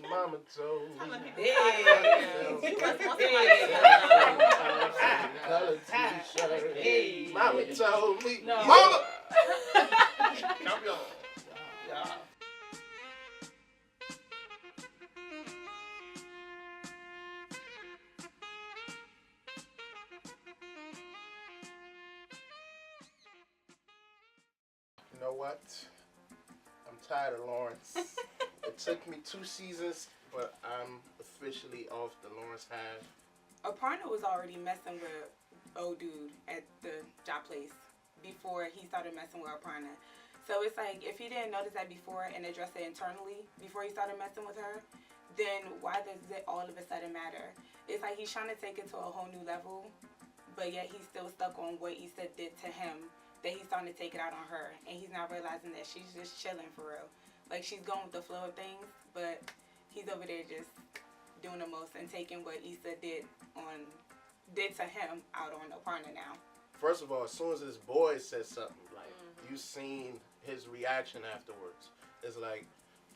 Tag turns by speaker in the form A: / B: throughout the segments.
A: Mama told me.
B: Telling people
C: Hey.
B: you must want somebody.
A: Color t-shirt.
C: Hey.
A: Mama told me.
C: No.
A: Mama.
C: Champion. Yeah.
A: You know what? I'm tired of Lawrence. It took me 2 seasons, but I'm officially off the Lawrence hive.
D: Aparna was already messing with old dude at the job place before he started messing with Aparna. So it's like, if he didn't notice that before and address it internally before he started messing with her, then why does it all of a sudden matter? It's like he's trying to take it to a whole new level, but yet he's still stuck on what Issa did to him, that he's starting to take it out on her, and he's not realizing that she's just chilling for real. Like, she's going with the flow of things, but he's over there just doing the most and taking what Issa did to him out on Aparna now.
A: First of all, as soon as his boy said something, like, you seen his reaction afterwards. It's like,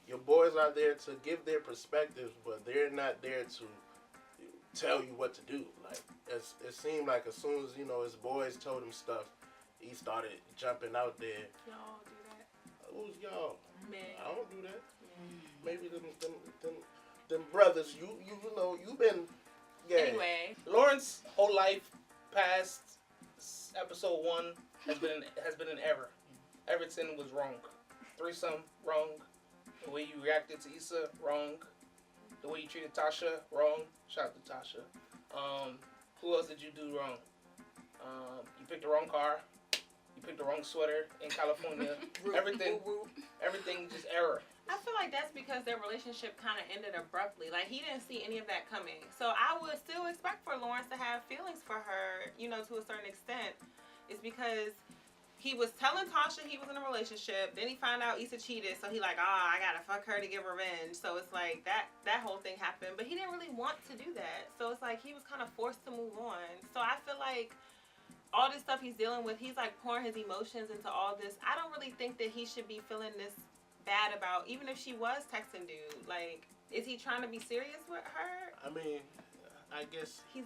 A: your boys are there to give their perspectives, but they're not there to tell you what to do. Like, it seemed like as soon as, his boys told him stuff, he started jumping out there.
B: Y'all do that?
A: Who's y'all?
B: Man.
A: I don't do that. Maybe them brothers, you been, yeah.
B: Anyway.
C: Lawrence whole life past episode 1 has been an error. Everything was wrong. Threesome, wrong. The way you reacted to Issa, wrong. The way you treated Tasha, wrong. Shout out to Tasha. Who else did you do wrong? You picked the wrong car. You picked the wrong sweater in California. Everything just error.
B: I feel like that's because their relationship kind of ended abruptly. Like, he didn't see any of that coming. So I would still expect for Lawrence to have feelings for her, to a certain extent. It's because he was telling Tasha he was in a relationship. Then he found out Issa cheated. So he like, I gotta fuck her to get revenge. So it's like that whole thing happened. But he didn't really want to do that. So it's like he was kind of forced to move on. So I feel like all this stuff he's dealing with, he's like pouring his emotions into all this. I don't really think that he should be feeling this bad about, even if she was texting dude. Like, is he trying to be serious with her?
A: I mean, I guess
B: he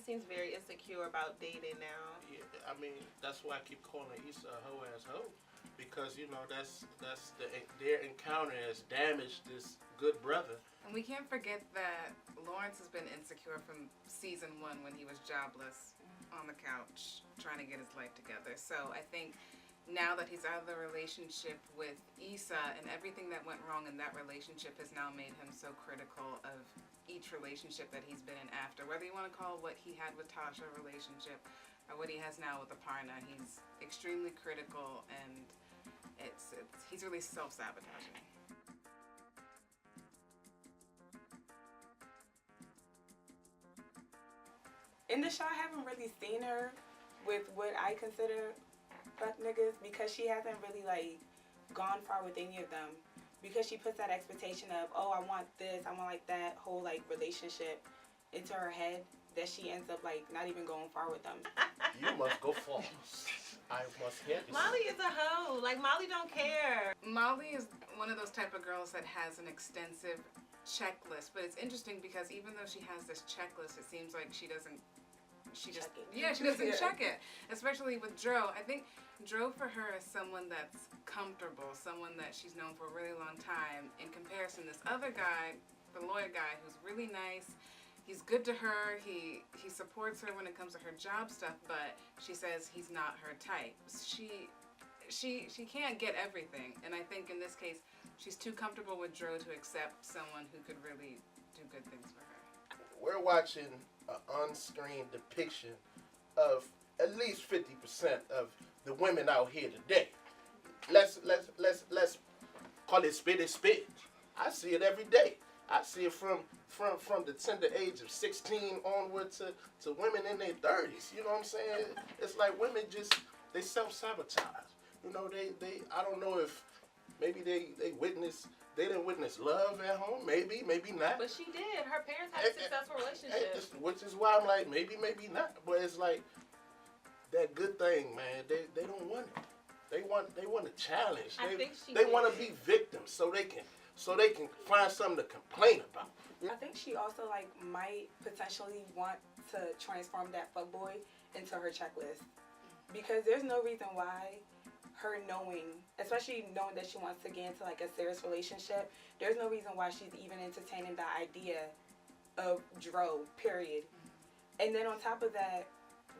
B: seems very insecure about dating now.
A: Yeah, I mean, that's why I keep calling Issa a hoe ass hoe, because that's their encounter has damaged this good brother.
E: And we can't forget that Lawrence has been insecure from season 1 when he was jobless on the couch trying to get his life together. So I think now that he's out of the relationship with Issa and everything that went wrong in that relationship has now made him so critical of each relationship that he's been in after. Whether you want to call what he had with Tasha a relationship or what he has now with Aparna, he's extremely critical, and he's really self-sabotaging.
D: In the show, I haven't really seen her with what I consider fuck niggas, because she hasn't really gone far with any of them, because she puts that expectation of, I want this, I want that whole relationship into her head, that she ends up not even going far with them.
A: You must go far. I must hear this.
B: Molly is a hoe. Molly don't care.
E: Molly is one of those type of girls that has an extensive checklist, but it's interesting because even though she has this checklist, it seems like she doesn't check it, especially with Dro. I think Dro for her is someone that's comfortable, someone that she's known for a really long time. In comparison, this other guy, the lawyer guy, who's really nice, he's good to her, he supports her when it comes to her job stuff, but she says he's not her type. She can't get everything, and I think in this case, she's too comfortable with Dro to accept someone who could really do good things for her.
A: We're watching an on-screen depiction of at least 50% of the women out here today. Let's call it spit. I see it every day. I see it from the tender age of 16 onward to women in their 30s. You know what I'm saying? It's like women they self-sabotage. They I don't know if maybe they didn't witness love at home. Maybe not.
B: But she did. Her parents had a successful relationship.
A: Which is why I'm like, maybe not. But it's like that good thing, man. They don't want it. They want a challenge.
B: I think she
A: they
B: did.
A: want to be victims so they can so they can find something to complain about.
D: I think she also like might potentially want to transform that fuckboy into her checklist, because there's no reason why her knowing, especially knowing that she wants to get into like a serious relationship, there's no reason why she's even entertaining the idea of Dro, period. And then on top of that,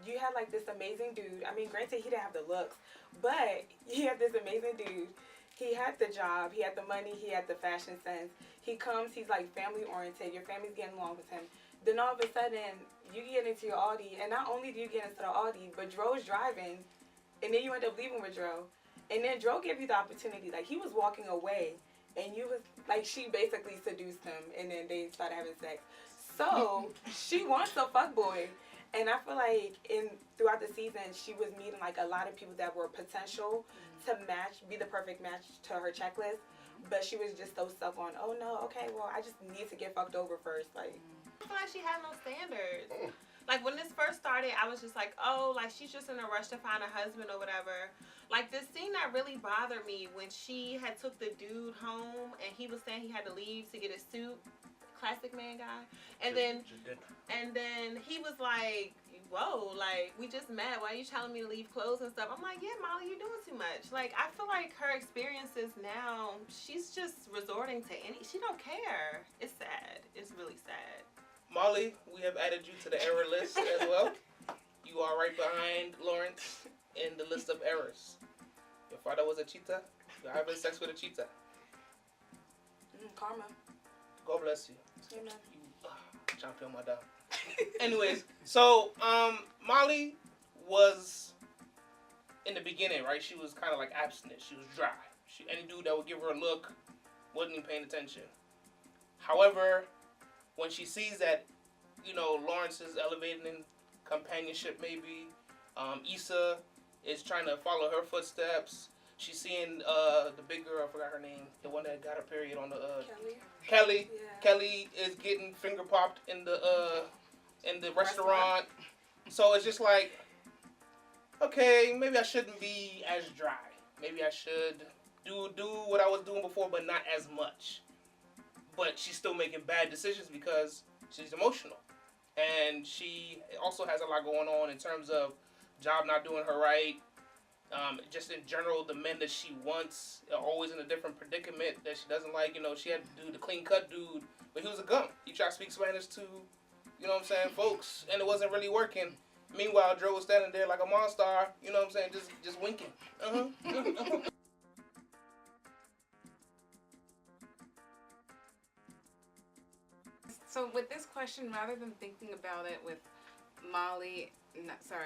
D: you had like this amazing dude. I mean, granted, he didn't have the looks, but you had this amazing dude. He had the job, he had the money, he had the fashion sense. He comes, he's like family oriented, your family's getting along with him. Then all of a sudden, you get into your Audi, and not only do you get into the Audi, but Dro's driving, and then you end up leaving with Dro. And then Dro gave you the opportunity, like he was walking away, and you was, like she basically seduced him, and then they started having sex. So, she wants a fuckboy. And I feel like throughout the season, she was meeting like a lot of people that were potential to be the perfect match to her checklist. But she was just so stuck on, oh no, okay, well I just need to get fucked over first. Like,
B: I feel like she had no standards. Like when this first started, I was just like, oh, like she's just in a rush to find a husband or whatever. Like this scene that really bothered me when she had took the dude home and he was saying he had to leave to get a suit. Classic man guy. And then he was like, whoa, like we just met, why are you telling me to leave clothes and stuff? I'm like, yeah, Molly, you're doing too much. Like I feel like her experiences now, she's just resorting to she don't care. It's sad. It's really sad.
C: Molly, we have added you to the error list as well. You are right behind Lawrence in the list of errors. Your father was a cheetah. You're having sex with a cheetah.
D: Karma.
C: God bless you.
D: Amen.
C: You champion, madam. Anyways, so Molly was in the beginning, right? She was kind of like abstinent. She was dry. Any dude that would give her a look wasn't even paying attention. However, when she sees that, you know, Lawrence is elevating in companionship, maybe Issa is trying to follow her footsteps. She's seeing the big girl, I forgot her name, the one that got her period on the Kelly.
D: Yeah.
C: Kelly is getting finger popped in the restaurant. So it's just like, okay, maybe I shouldn't be as dry. Maybe I should do what I was doing before, but not as much. But she's still making bad decisions because she's emotional. And she also has a lot going on in terms of job not doing her right. Just in general, the men that she wants are always in a different predicament that she doesn't like. You know, she had to do the clean cut dude, but he was a gum. He tried to speak Spanish to, you know what I'm saying, folks, and it wasn't really working. Meanwhile, Dro was standing there like a monster, you know what I'm saying, just winking.
E: So with this question, rather than thinking about it with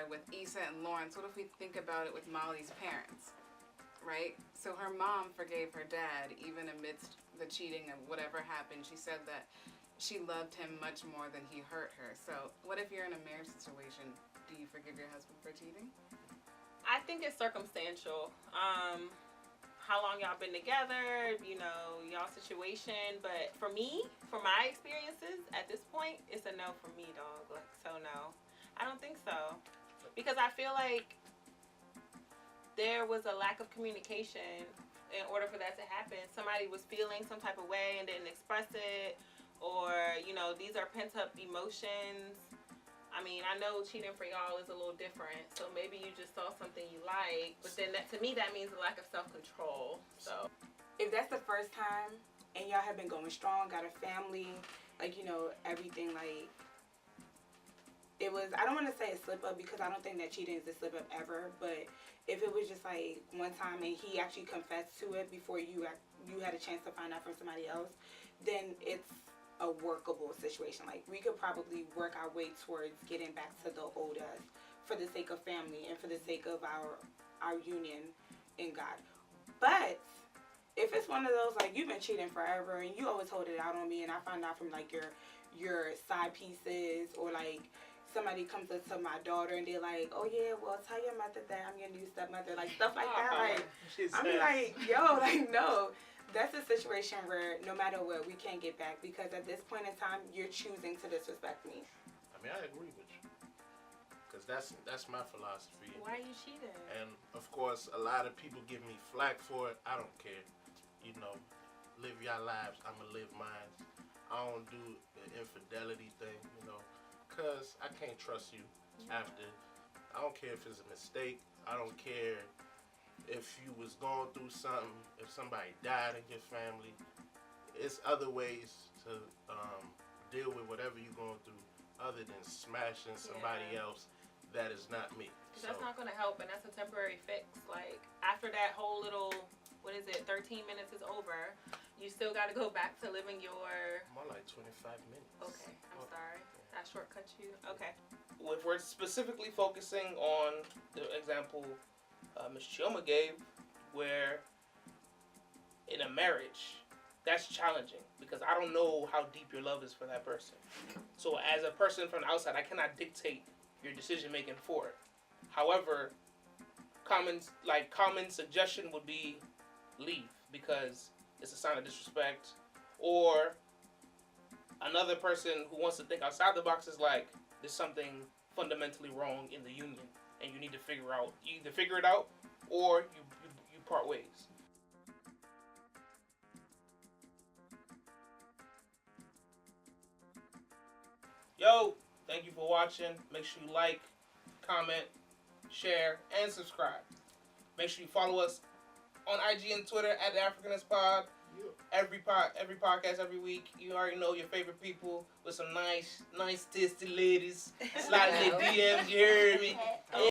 E: with Issa and Lawrence, what if we think about it with Molly's parents, right? So her mom forgave her dad even amidst the cheating and whatever happened. She said that she loved him much more than he hurt her. So what if you're in a marriage situation? Do you forgive your husband for cheating?
B: I think it's circumstantial. How long y'all been together, you know, y'all situation. But for me, for my experiences, at this point, it's a no for me, dog. Like, so no. I don't think so. Because I feel like there was a lack of communication in order for that to happen. Somebody was feeling some type of way and didn't express it. Or, you know, these are pent-up emotions. I mean, I know cheating for y'all is a little different. So maybe you just saw something you like. But then that, to me, that means a lack of self-control. So
D: if that's the first time and y'all have been going strong, got a family, like, you know, everything, like, it was, I don't want to say a slip up because I don't think that cheating is a slip up ever, but if it was just like one time and he actually confessed to it before you had a chance to find out from somebody else, then it's a workable situation. Like, we could probably work our way towards getting back to the old us for the sake of family and for the sake of our union in God. But if it's one of those, like, you've been cheating forever and you always hold it out on me, and I find out from like your side pieces, or like somebody comes up to my daughter and they're like, oh yeah, well, tell your mother that I'm your new stepmother, like stuff like that. Like, I'm like, yo, like, no. That's a situation where no matter what, we can't get back, because at this point in time, you're choosing to disrespect me.
A: I mean, I agree with you, because that's my philosophy.
B: why are you cheating?
A: And of course, a lot of people give me flack for it. I don't care. You know, live your lives, I'ma live mine. I don't do the infidelity thing, you know, cause I can't trust you after. I don't care if it's a mistake. I don't care if you was going through something, if somebody died in your family. It's other ways to deal with whatever you're going through other than smashing somebody else that is not me. So,
B: that's not going to help, and that's a temporary fix. Like, after that whole little, 13 minutes is over, you still got to go back to living your...
A: more like 25 minutes.
B: Okay, I'm sorry. That shortcut you. Okay.
C: If we're specifically focusing on the example Ms. Chioma gave, where in a marriage, that's challenging because I don't know how deep your love is for that person. So as a person from the outside, I cannot dictate your decision making for it. However, common suggestion would be leave because it's a sign of disrespect. Or another person who wants to think outside the box is like, there's something fundamentally wrong in the union and you need to figure out, you either figure it out or you part ways. Yo, thank you for watching. Make sure you like, comment, share, and subscribe. Make sure you follow us on IG and Twitter at the Africanist Pod. Every podcast every week. You already know your favorite people with some nice tasty ladies sliding their DMs. You heard me.